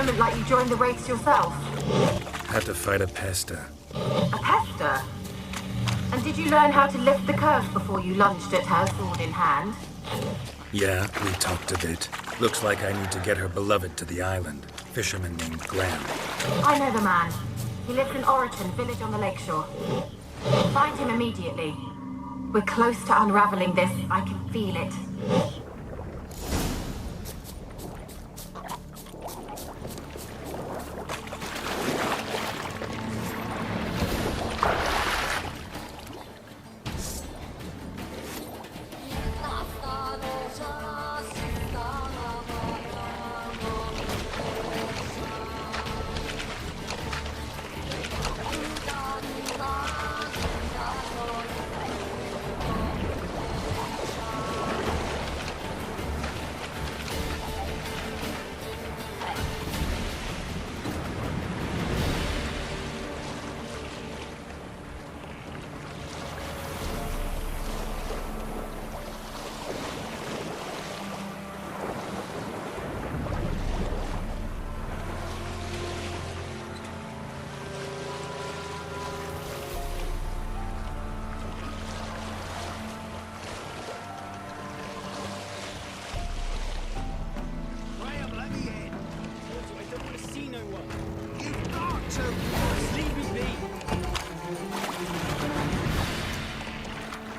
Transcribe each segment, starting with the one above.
moment like you joined the Wraiths yourself? Had to fight a pester. A pester? And did you learn how to lift the curse before you lunged at her, sword in hand? Yeah, we talked a bit. Looks like I need to get her beloved to the island. Fisherman named Graham. I know the man. He lives in Oriton, village on the lakeshore. Find him immediately. We're close to unraveling this. I can feel it.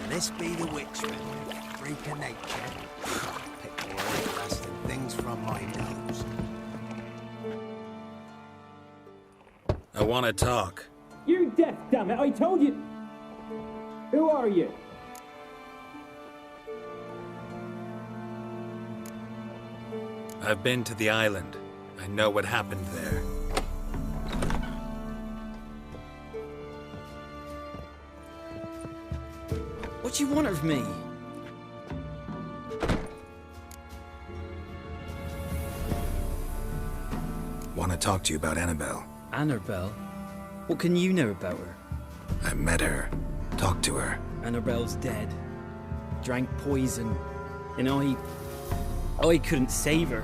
This be the witchman, freak of nature. Pick the everlasting things from my nose. I want to talk. You're deaf, damn it! I told you. Who are you? I've been to the island. I know what happened there. What do you want of me? Want to talk to you about Annabelle. Annabelle? What can you know about her? I met her. Talked to her. Annabelle's dead. Drank poison. And I couldn't save her.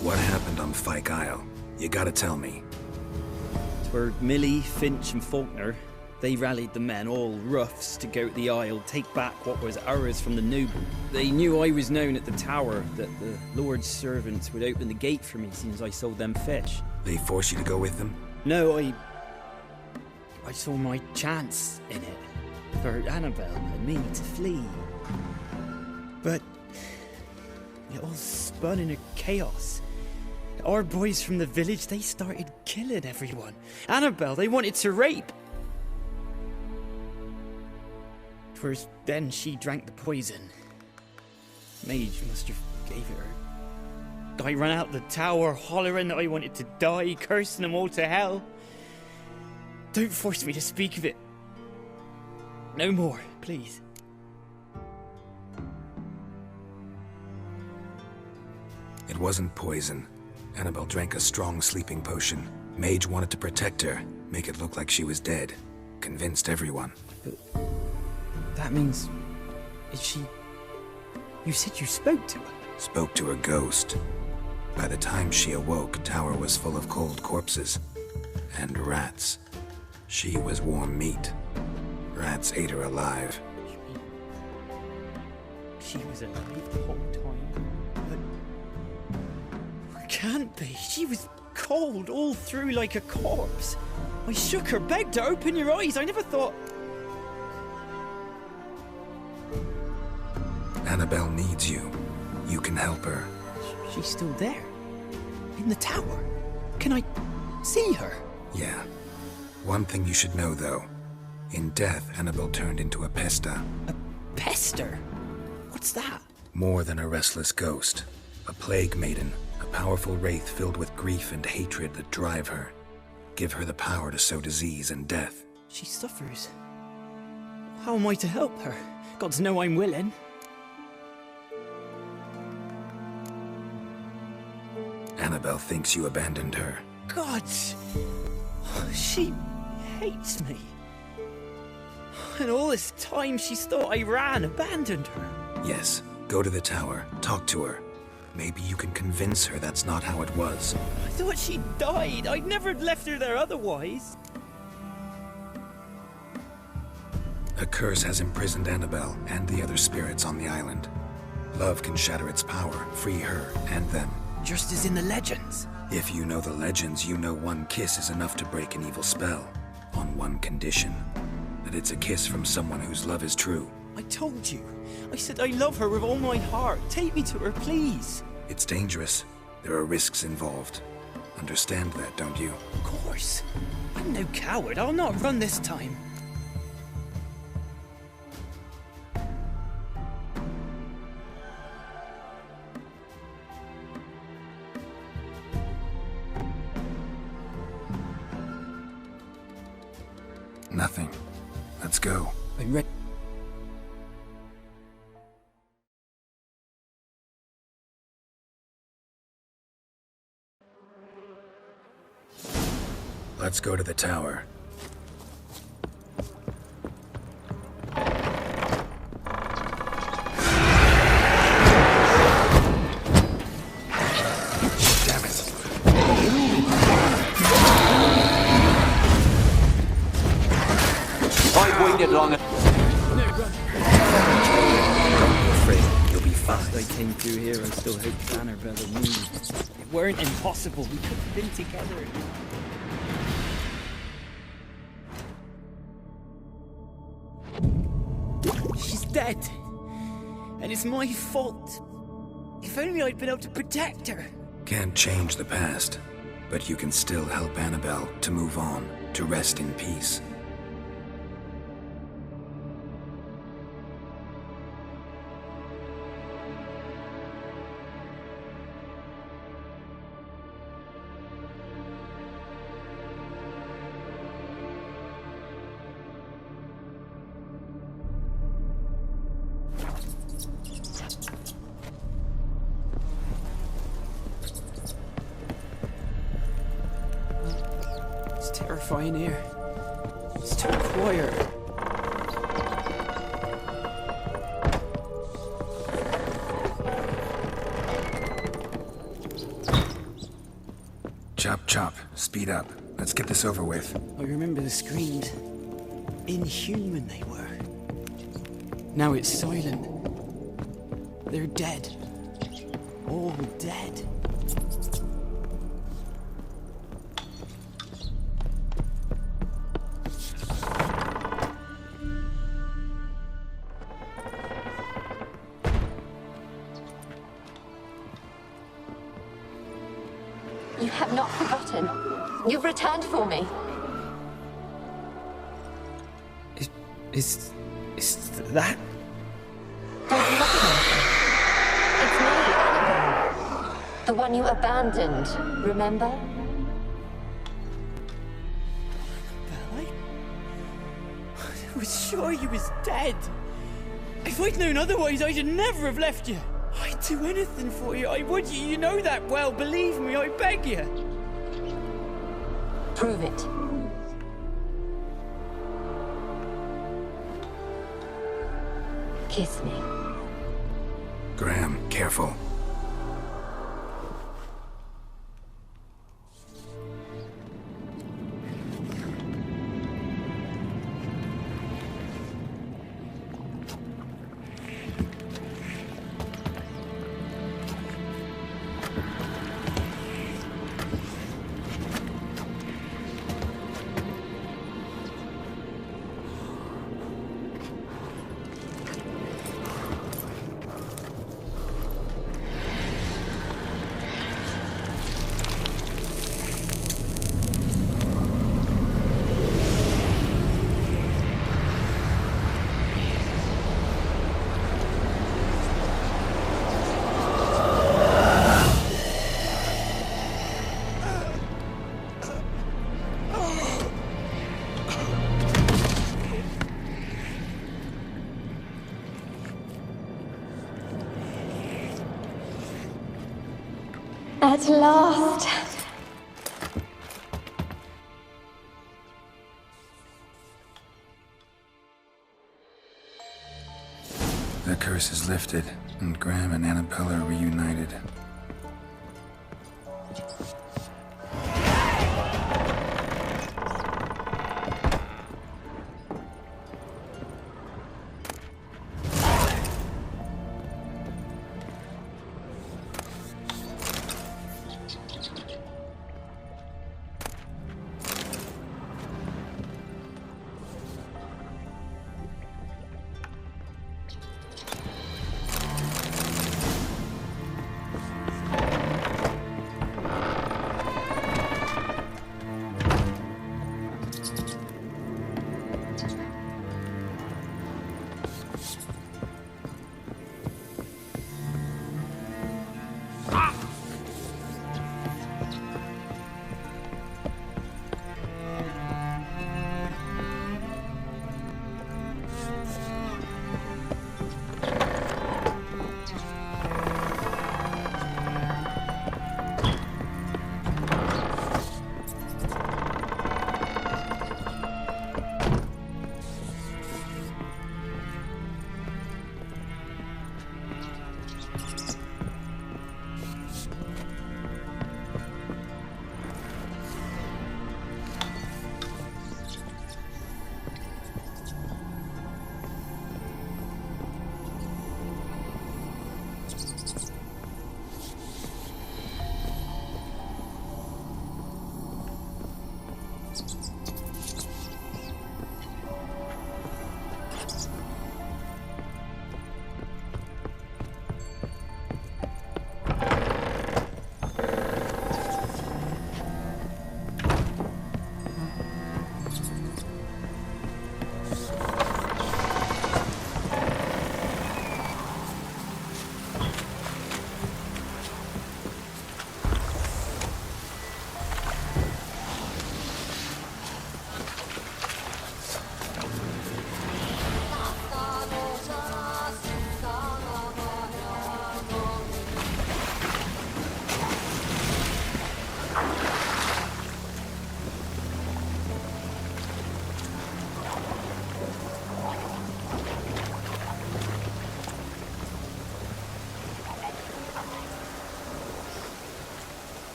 What happened on Fyke Isle? You gotta tell me. Twere Millie, Finch and Faulkner. They rallied the men, all roughs, to go to the Isle, take back what was ours from the noble. They knew I was known at the tower, that the Lord's servants would open the gate for me since I sold them fish. They force you to go with them? No, I saw my chance in it. For Annabelle and me to flee. But it all spun into chaos. Our boys from the village, they started killing everyone. Annabelle, they wanted to rape. Twas then she drank the poison. Mage must have gave it her. I ran out the tower, hollering that I wanted to die, cursing them all to hell. Don't force me to speak of it. No more, please. It wasn't poison. Annabelle drank a strong sleeping potion. Mage wanted to protect her, make it look like she was dead. Convinced everyone. But that means... is she... You said you spoke to her? Spoke to her ghost. By the time she awoke, tower was full of cold corpses. And rats. She was warm meat. Rats ate her alive. She was alive the whole time? But... can't be. She was cold all through like a corpse. I shook her, begged her, open your eyes. I never thought... Annabelle needs you. You can help her. She's still there. In the tower. Can I see her? Yeah. One thing you should know, though. In death, Annabelle turned into a pesta. A pester? What's that? More than a restless ghost. A plague maiden. A powerful wraith filled with grief and hatred that drive her. Give her the power to sow disease and death. She suffers. How am I to help her? Gods know I'm willing. Annabelle thinks you abandoned her. Gods! She hates me. And all this time she's thought I abandoned her. Yes, go to the tower, talk to her. Maybe you can convince her that's not how it was. I thought she died. I'd never have left her there otherwise. A curse has imprisoned Annabelle and the other spirits on the island. Love can shatter its power, free her and them. Just as in the legends. If you know the legends, you know one kiss is enough to break an evil spell. On one condition. That it's a kiss from someone whose love is true. I told you. I said I love her with all my heart. Take me to her, please. It's dangerous. There are risks involved. Understand that, don't you? Of course. I'm no coward. I'll not run this time. Nothing. Let's go. I'm ready. Let's go to the tower. Damn it. I've waited long enough. Don't be afraid. You'll be fine. I came through here, I still hoped Annabelle and me. It weren't impossible. We could have been together. She's dead. And it's my fault. If only I'd been able to protect her. Can't change the past, but you can still help Annabelle to move on, to rest in peace. It's terrifying here. It's too quiet. Chop, chop. Speed up. Let's get this over with. I remember the screams. Inhuman they were. Now it's silent. They're dead. All dead. You have not forgotten. You've returned for me. Is that? Don't you recognize me? It's me, Annabelle. The one you abandoned, remember? I was sure you was dead. If I'd known otherwise, I'd never have left you. I'd do anything for you. I would. You know that well. Believe me, I beg you. Prove it. Kiss me. Graham, careful. At last. curse is lifted, and Graham and Annabelle are reunited.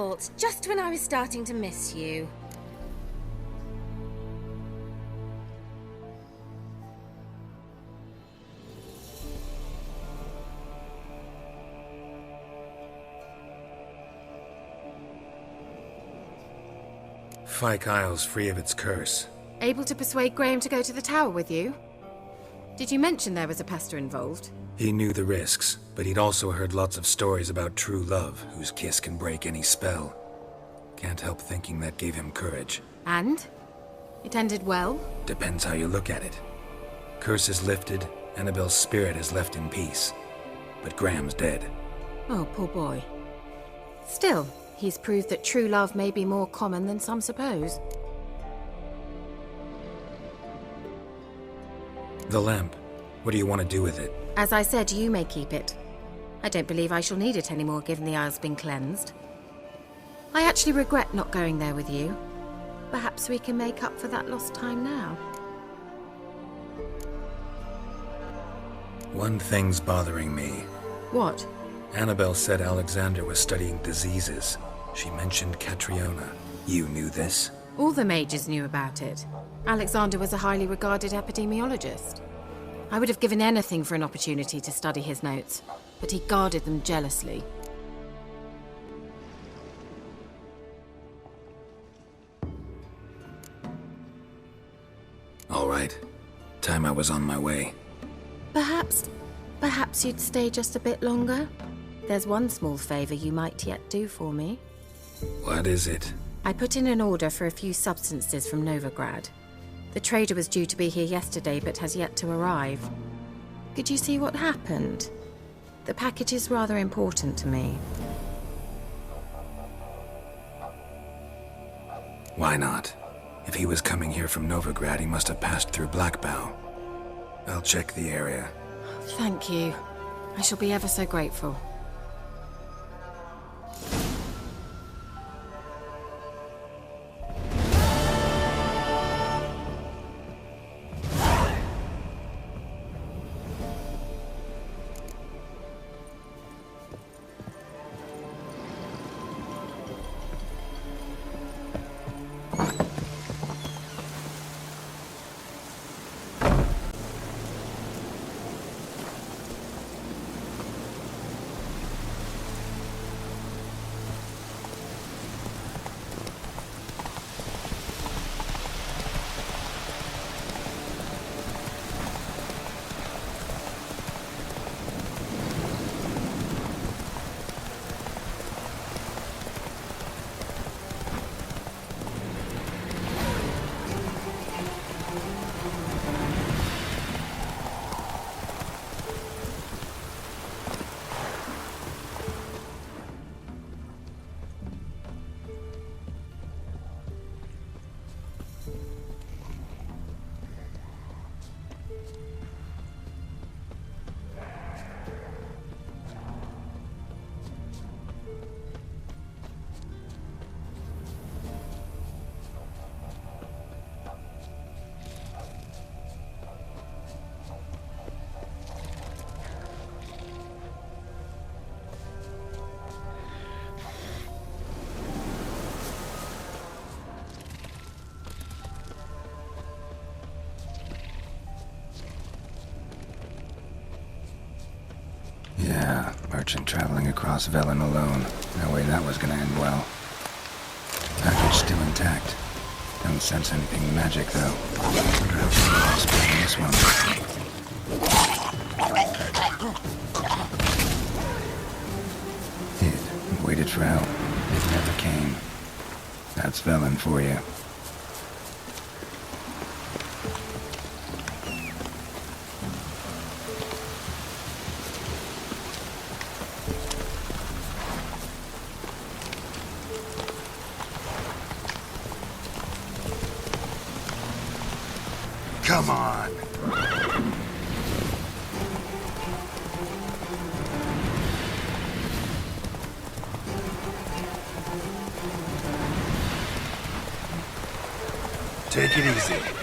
fault, just when I was starting to miss you. Fyke Isle's free of its curse. Able to persuade Graham to go to the tower with you? Did you mention there was a pester involved? He knew the risks, but he'd also heard lots of stories about true love, whose kiss can break any spell. Can't help thinking that gave him courage. And? It ended well? Depends how you look at it. Curse is lifted, Annabelle's spirit is left in peace. But Graham's dead. Oh, poor boy. Still, he's proved that true love may be more common than some suppose. The lamp. What do you want to do with it? As I said, you may keep it. I don't believe I shall need it anymore, given the Isle's been cleansed. I actually regret not going there with you. Perhaps we can make up for that lost time now. One thing's bothering me. What? Annabelle said Alexander was studying diseases. She mentioned Catriona. You knew this? All the mages knew about it. Alexander was a highly regarded epidemiologist. I would have given anything for an opportunity to study his notes, but he guarded them jealously. All right. Time I was on my way. Perhaps you'd stay just a bit longer? There's one small favor you might yet do for me. What is it? I put in an order for a few substances from Novigrad. The trader was due to be here yesterday, but has yet to arrive. Could you see what happened? The package is rather important to me. Why not? If he was coming here from Novigrad, he must have passed through Blackbough. I'll check the area. Thank you. I shall be ever so grateful. Yeah, merchant traveling across Velen alone. No way that was gonna end well. Package still intact. Don't sense anything magic, though. Wonder how someone's playing this one. Hid and waited for help. It never came. That's Velen for you. Come on. Take it easy.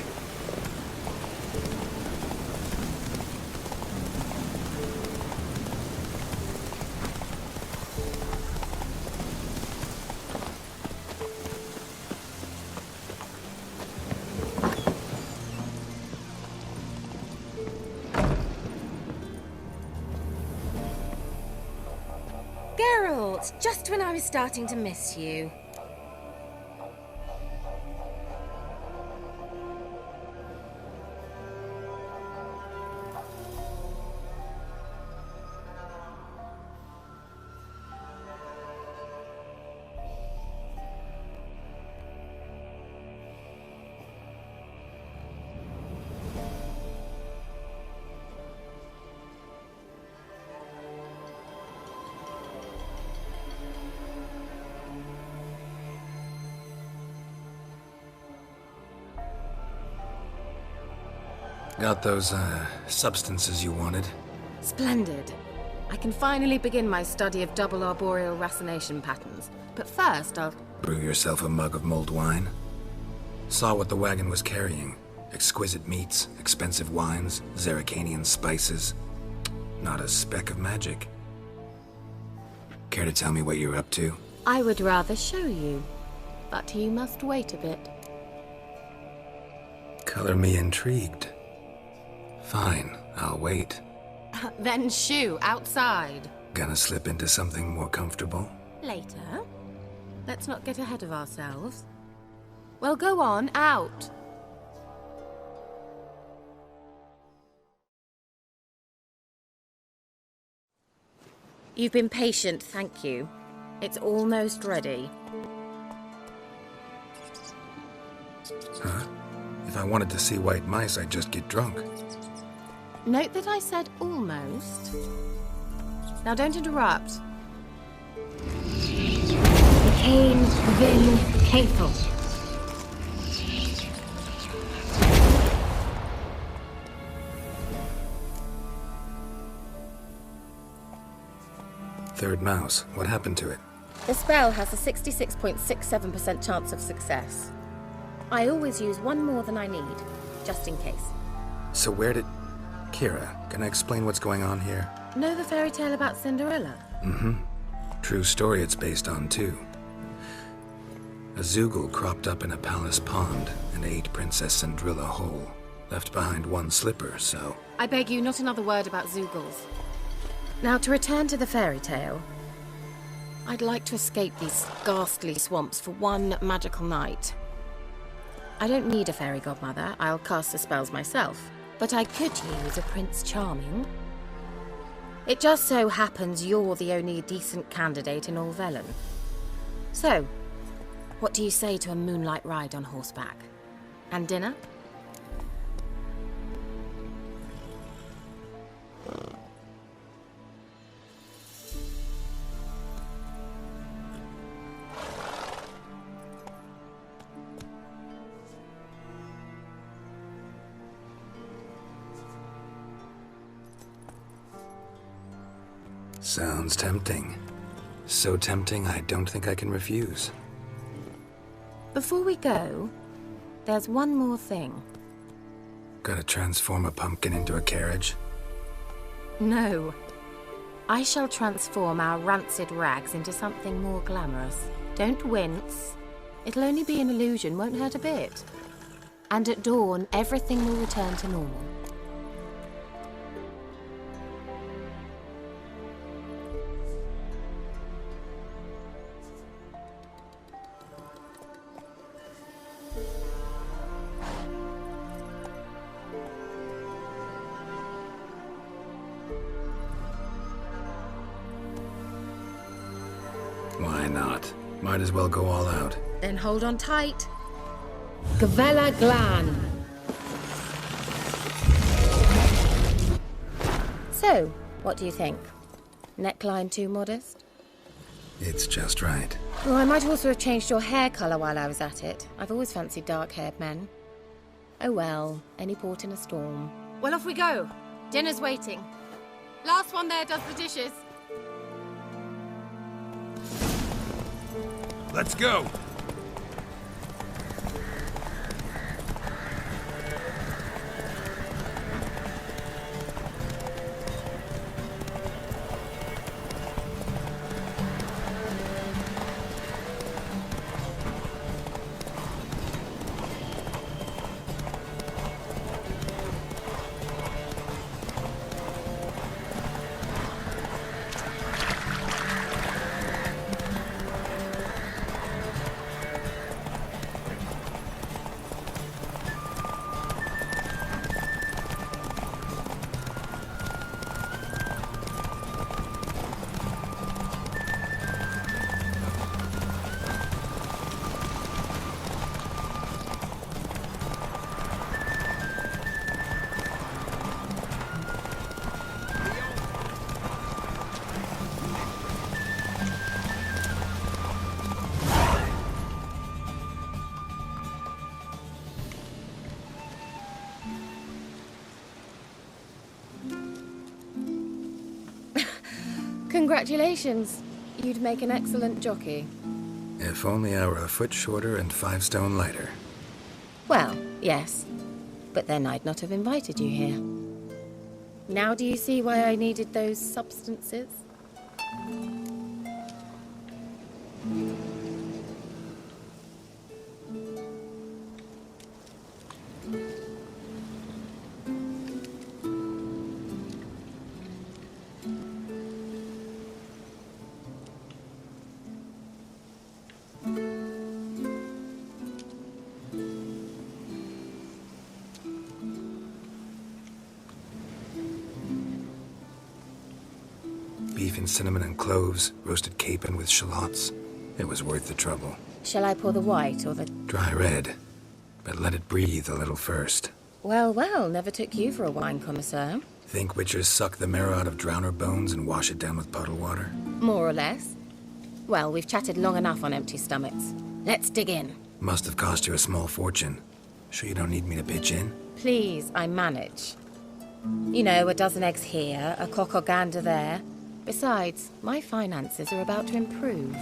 fault, just when I was starting to miss you. Got those, substances you wanted? Splendid. I can finally begin my study of double arboreal racination patterns. But first, I'll... Brew yourself a mug of mulled wine? Saw what the wagon was carrying. Exquisite meats, expensive wines, Zerrikanian spices. Not a speck of magic. Care to tell me what you're up to? I would rather show you. But you must wait a bit. Color me intrigued. Fine, I'll wait. Then shoo, outside. Gonna slip into something more comfortable? Later. Let's not get ahead of ourselves. Well, go on, out. You've been patient, thank you. It's almost ready. Huh? If I wanted to see white mice, I'd just get drunk. Note that I said almost. Now don't interrupt. Cain Vin Cathel. Third mouse, what happened to it? The spell has a 66.67% chance of success. I always use one more than I need, just in case. So where did... Kira, can I explain what's going on here? Know the fairy tale about Cinderella? Mm-hmm. True story it's based on, too. A Zoogle cropped up in a palace pond and ate Princess Cinderella whole. Left behind one slipper, so... I beg you, not another word about Zoogles. Now, to return to the fairy tale, I'd like to escape these ghastly swamps for one magical night. I don't need a fairy godmother, I'll cast the spells myself, but I could use a Prince Charming. It just so happens you're the only decent candidate in all Velen. So, what do you say to a moonlight ride on horseback? And dinner? Sounds tempting. So tempting, I don't think I can refuse. Before we go, there's one more thing. Gotta transform a pumpkin into a carriage? No. I shall transform our rancid rags into something more glamorous. Don't wince. It'll only be an illusion, won't hurt a bit. And at dawn, everything will return to normal. Why not? Might as well go all out. Then hold on tight. Gavella Glan. So, what do you think? Neckline too modest? It's just right. Well, I might also have changed your hair colour while I was at it. I've always fancied dark-haired men. Oh well, any port in a storm. Well, off we go. Dinner's waiting. Last one there does the dishes. Let's go! Congratulations. You'd make an excellent jockey. If only I were a foot shorter and 5 stone lighter. Well, yes. But then I'd not have invited you here. Now do you see why I needed those substances? Beef and cinnamon and cloves, roasted capon with shallots. It was worth the trouble. Shall I pour the white or the... Dry red, but let it breathe a little first. Well, well, never took you for a wine connoisseur. Think witchers suck the marrow out of drowner bones and wash it down with puddle water? More or less. Well, we've chatted long enough on empty stomachs. Let's dig in. Must have cost you a small fortune. Sure you don't need me to pitch in? Please, I manage. You know, a dozen eggs here, a cock or gander there. Besides, my finances are about to improve.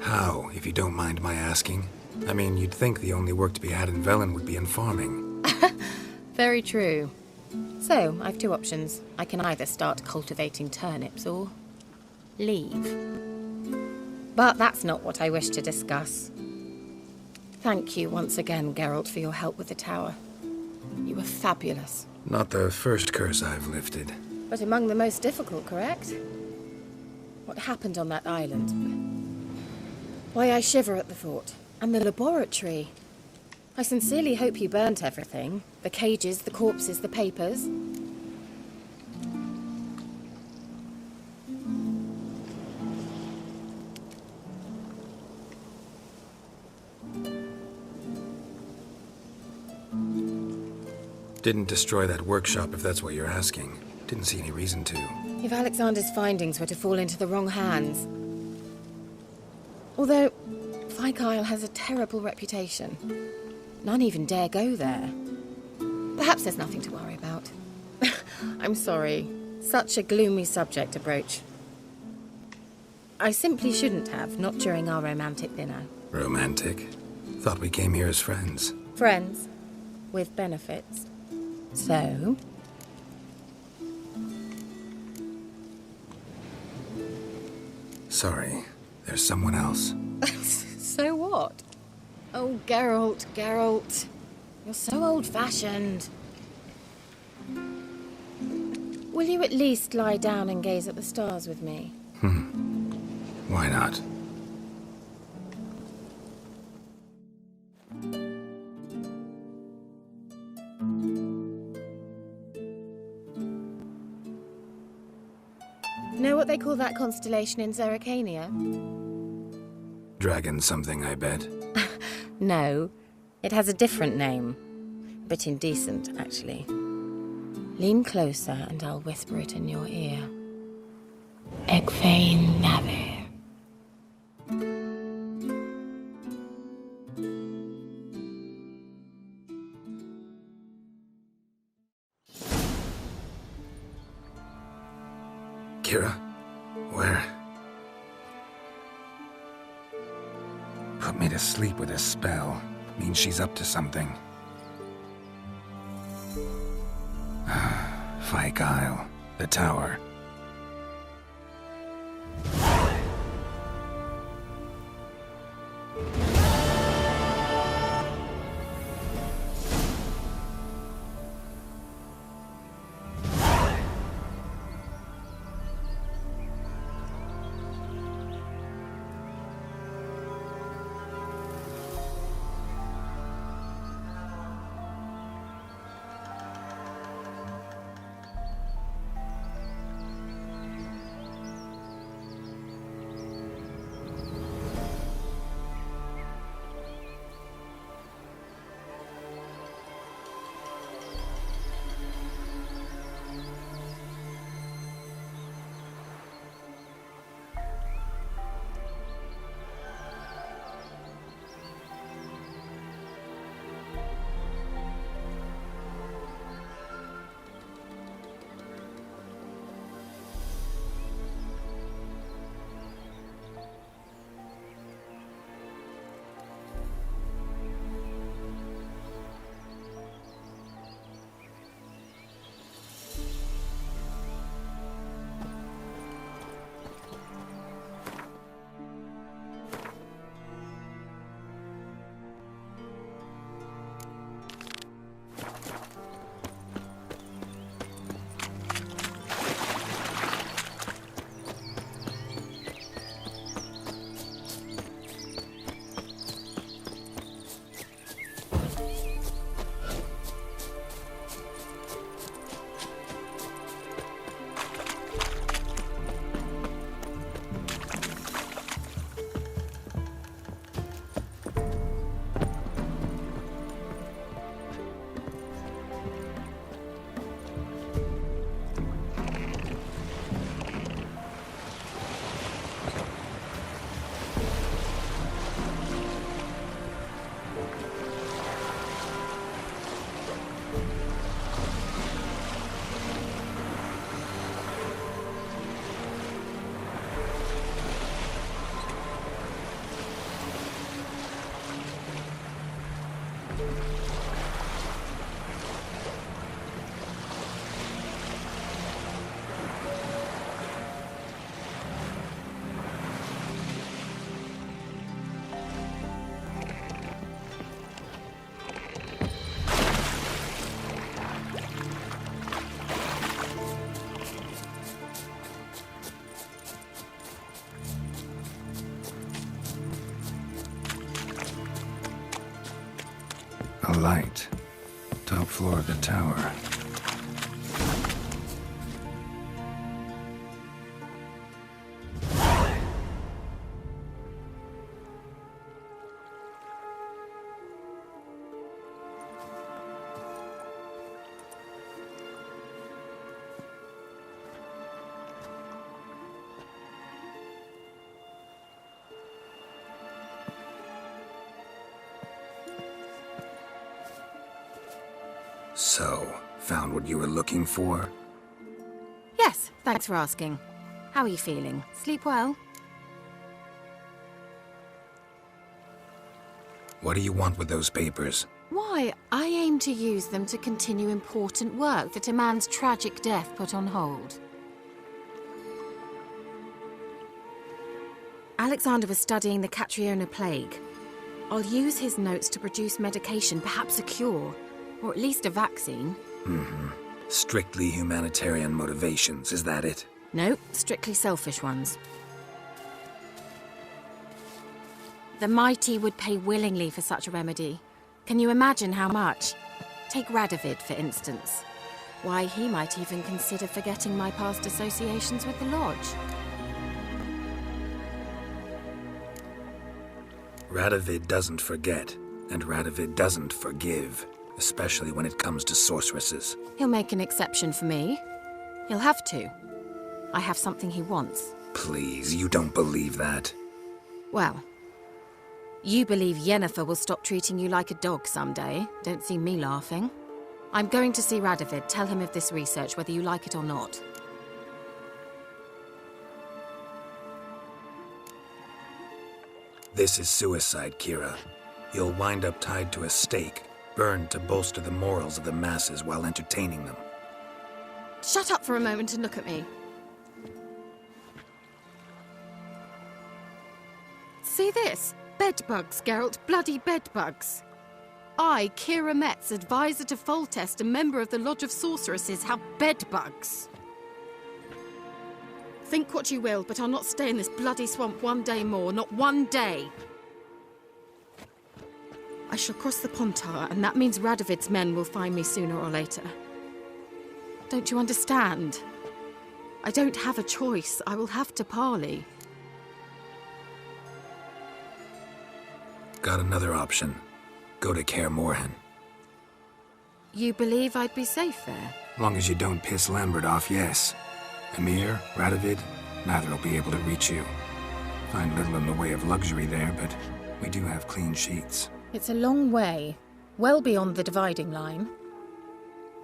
How, if you don't mind my asking? I mean, you'd think the only work to be had in Velen would be in farming. Very true. So, I've 2 options. I can either start cultivating turnips or leave. But that's not what I wish to discuss. Thank you once again, Geralt, for your help with the tower. You were fabulous. Not the first curse I've lifted. But among the most difficult, correct? What happened on that island? Why, I shiver at the thought. And the laboratory. I sincerely hope you burnt everything. The cages, the corpses, the papers. Didn't destroy that workshop, if that's what you're asking. Didn't see any reason to. If Alexander's findings were to fall into the wrong hands. Although, Fikyle has a terrible reputation. None even dare go there. Perhaps there's nothing to worry about. I'm sorry. Such a gloomy subject to broach. I simply shouldn't have, not during our romantic dinner. Romantic? Thought we came here as friends. Friends. With benefits. So? Sorry, there's someone else. So what? Oh, Geralt, Geralt. You're so old-fashioned. Will you at least lie down and gaze at the stars with me? Why not? Know what they call that constellation in Zerrikania? Dragon something, I bet. No, it has a different name. Bit indecent, actually. Lean closer and I'll whisper it in your ear. Egfain Navir. Kira? Where? Put me to sleep with a spell. Means she's up to something. Fikyle, the tower. A light. Top floor of the tower. So, found what you were looking for? Yes, thanks for asking. How are you feeling? Sleep well? What do you want with those papers? Why, I aim to use them to continue important work that a man's tragic death put on hold. Alexander was studying the Catriona plague. I'll use his notes to produce medication, perhaps a cure, or at least a vaccine. Strictly humanitarian motivations, is that it? No, strictly selfish ones. The mighty would pay willingly for such a remedy. Can you imagine how much? Take Radovid, for instance. Why, he might even consider forgetting my past associations with the Lodge. Radovid doesn't forget, and Radovid doesn't forgive, especially when it comes to sorceresses. He'll make an exception for me. He'll have to. I have something he wants. Please, you don't believe that. Well, you believe Yennefer will stop treating you like a dog someday. Don't see me laughing. I'm going to see Radovid, tell him of this research, whether you like it or not. This is suicide, Kira. You'll wind up tied to a stake, burned to bolster the morals of the masses while entertaining them. Shut up for a moment and look at me. See this? Bedbugs, Geralt. Bloody bedbugs. I, Kira Metz, advisor to Foltest, a member of the Lodge of Sorceresses, have bedbugs. Think what you will, but I'll not stay in this bloody swamp one day more. Not one day. I shall cross the Pontar, and that means Radovid's men will find me sooner or later. Don't you understand? I don't have a choice. I will have to parley. Got another option. Go to Kaer Morhen. You believe I'd be safe there? Long as you don't piss Lambert off, yes. Emir, Radovid, neither will be able to reach you. Find little in the way of luxury there, but we do have clean sheets. It's a long way, well beyond the dividing line.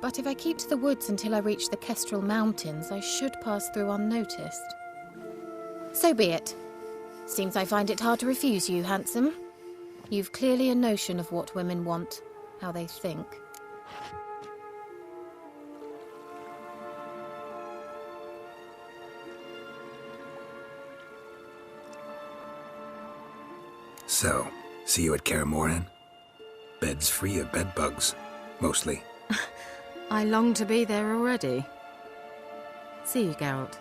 But if I keep to the woods until I reach the Kestrel Mountains, I should pass through unnoticed. So be it. Seems I find it hard to refuse you, handsome. You've clearly a notion of what women want, how they think. So, see you at Kaer Morhen? Beds free of bedbugs, mostly. I long to be there already. See you, Geralt.